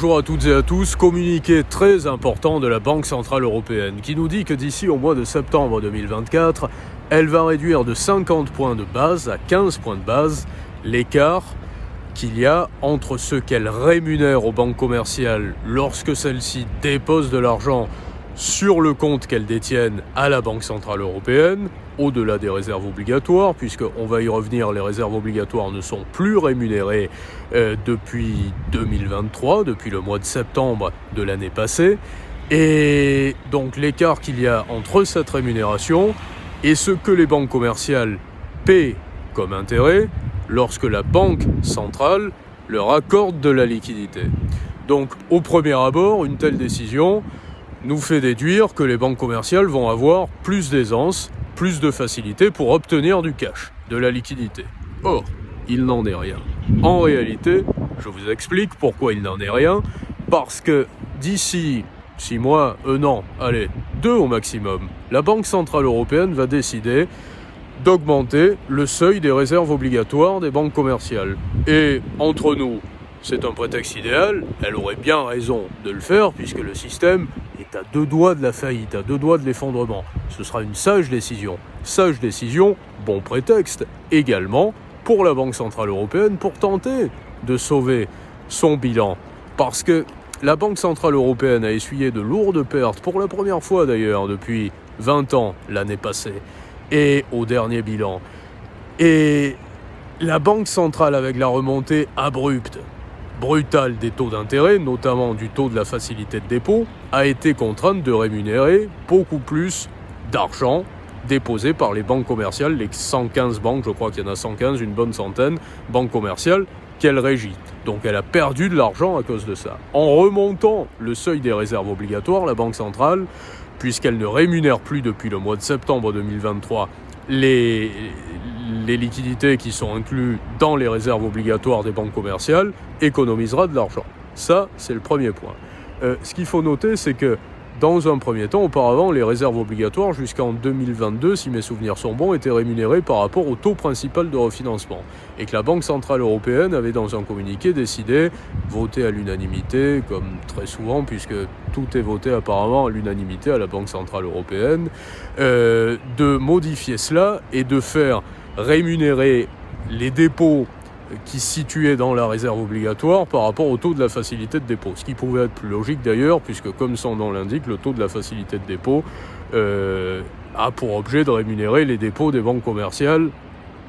Bonjour à toutes et à tous, communiqué très important de la Banque Centrale Européenne qui nous dit que d'ici au mois de septembre 2024, elle va réduire de 50 points de base à 15 points de base l'écart qu'il y a entre ce qu'elle rémunère aux banques commerciales lorsque celles-ci déposent de l'argent sur le compte qu'elles détiennent à la Banque Centrale Européenne, au-delà des réserves obligatoires, puisqu'on va y revenir, les réserves obligatoires ne sont plus rémunérées depuis 2023, depuis le mois de septembre de l'année passée. Et donc l'écart qu'il y a entre cette rémunération et ce que les banques commerciales paient comme intérêt lorsque la Banque Centrale leur accorde de la liquidité. Donc au premier abord, une telle décision nous fait déduire que les banques commerciales vont avoir plus d'aisance, plus de facilité pour obtenir du cash, de la liquidité. Or, il n'en est rien. En réalité, je vous explique pourquoi il n'en est rien, parce que d'ici 6 mois, 1 an, allez, 2 au maximum, la Banque Centrale Européenne va décider d'augmenter le seuil des réserves obligatoires des banques commerciales. Et entre nous, c'est un prétexte idéal, elle aurait bien raison de le faire puisque le système est à 2 doigts de la faillite, à 2 doigts de l'effondrement. Ce sera une sage décision. Sage décision, bon prétexte également pour la Banque Centrale Européenne pour tenter de sauver son bilan. Parce que la Banque Centrale Européenne a essuyé de lourdes pertes, pour la première fois d'ailleurs depuis 20 ans l'année passée, et au dernier bilan. Et la Banque Centrale, avec la remontée brutale des taux d'intérêt, notamment du taux de la facilité de dépôt, a été contrainte de rémunérer beaucoup plus d'argent déposé par les banques commerciales, les 115 banques, je crois qu'il y en a 115, une bonne centaine, banques commerciales qu'elle régit. Donc elle a perdu de l'argent à cause de ça. En remontant le seuil des réserves obligatoires, la Banque Centrale, puisqu'elle ne rémunère plus depuis le mois de septembre 2023 les liquidités qui sont incluses dans les réserves obligatoires des banques commerciales, économisera de l'argent. Ça, c'est le premier point. Ce qu'il faut noter, c'est que dans un premier temps, auparavant, les réserves obligatoires, jusqu'en 2022, si mes souvenirs sont bons, étaient rémunérées par rapport au taux principal de refinancement. Et que la Banque Centrale Européenne avait, dans un communiqué, décidé, voté à l'unanimité, comme très souvent, puisque tout est voté apparemment à l'unanimité à la Banque Centrale Européenne, de modifier cela et de faire rémunérer les dépôts qui se situait dans la réserve obligatoire par rapport au taux de la facilité de dépôt. Ce qui pouvait être plus logique d'ailleurs, puisque comme son nom l'indique, le taux de la facilité de dépôt a pour objet de rémunérer les dépôts des banques commerciales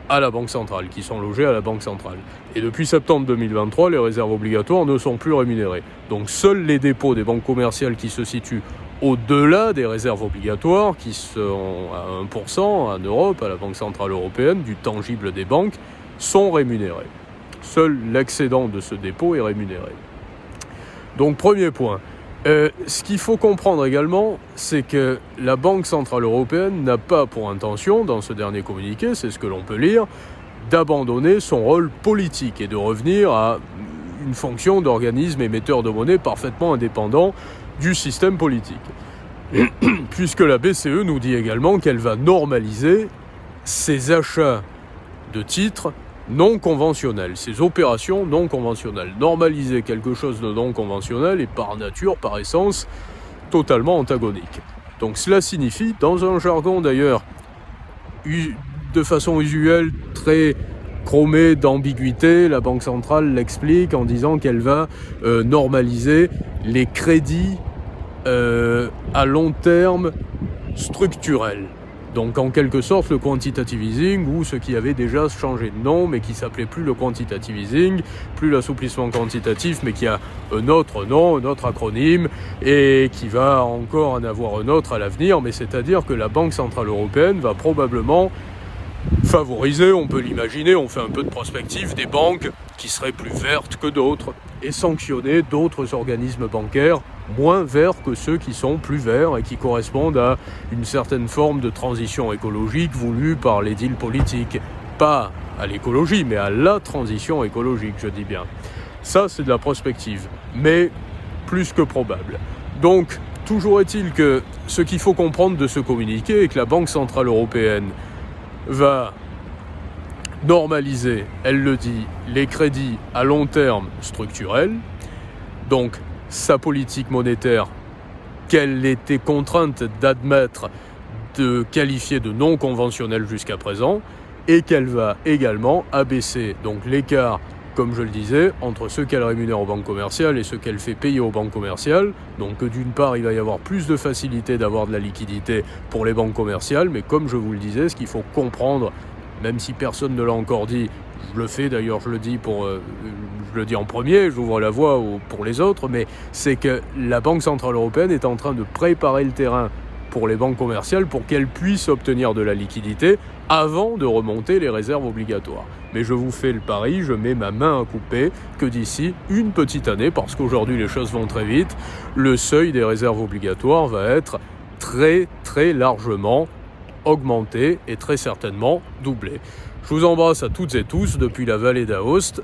à la Banque Centrale, qui sont logés à la Banque Centrale. Et depuis septembre 2023, les réserves obligatoires ne sont plus rémunérées. Donc seuls les dépôts des banques commerciales qui se situent au-delà des réserves obligatoires, qui sont à 1% en Europe, à la Banque Centrale Européenne, du tangible des banques, sont rémunérés. Seul l'excédent de ce dépôt est rémunéré. Donc premier point. Ce qu'il faut comprendre également, c'est que la Banque Centrale Européenne n'a pas pour intention, dans ce dernier communiqué, c'est ce que l'on peut lire, d'abandonner son rôle politique et de revenir à une fonction d'organisme émetteur de monnaie parfaitement indépendant du système politique. Puisque la BCE nous dit également qu'elle va normaliser ses achats de titres non conventionnels, ces opérations non conventionnelles. Normaliser quelque chose de non conventionnel est par nature, par essence, totalement antagonique. Donc cela signifie, dans un jargon d'ailleurs de façon usuelle très chromé d'ambiguïté, la Banque centrale l'explique en disant qu'elle va normaliser les crédits à long terme structurels. Donc en quelque sorte le quantitative easing, ou ce qui avait déjà changé de nom mais qui s'appelait plus le quantitative easing, plus l'assouplissement quantitatif, mais qui a un autre nom, un autre acronyme, et qui va encore en avoir un autre à l'avenir, mais c'est-à-dire que la Banque Centrale Européenne va probablement favoriser, on peut l'imaginer, on fait un peu de prospective, des banques qui seraient plus vertes que d'autres, et sanctionner d'autres organismes bancaires moins verts que ceux qui sont plus verts et qui correspondent à une certaine forme de transition écologique voulue par les deals politiques. Pas à l'écologie, mais à la transition écologique, je dis bien. Ça, c'est de la prospective, mais plus que probable. Donc, toujours est-il que ce qu'il faut comprendre de ce communiqué est que la Banque Centrale Européenne va normaliser, elle le dit, les crédits à long terme structurels, donc sa politique monétaire qu'elle était contrainte d'admettre, de qualifier de non conventionnelle jusqu'à présent, et qu'elle va également abaisser donc l'écart, comme je le disais, entre ceux qu'elle rémunère aux banques commerciales et ceux qu'elle fait payer aux banques commerciales. Donc d'une part, il va y avoir plus de facilité d'avoir de la liquidité pour les banques commerciales, mais comme je vous le disais, ce qu'il faut comprendre, même si personne ne l'a encore dit, je le fais d'ailleurs, je le dis en premier, j'ouvre la voie pour les autres, mais c'est que la Banque Centrale Européenne est en train de préparer le terrain pour les banques commerciales pour qu'elles puissent obtenir de la liquidité avant de remonter les réserves obligatoires. Mais je vous fais le pari, je mets ma main à couper, que d'ici une petite année, parce qu'aujourd'hui les choses vont très vite, le seuil des réserves obligatoires va être très très largement augmenté et très certainement doublé. Je vous embrasse à toutes et tous depuis la vallée d'Aoste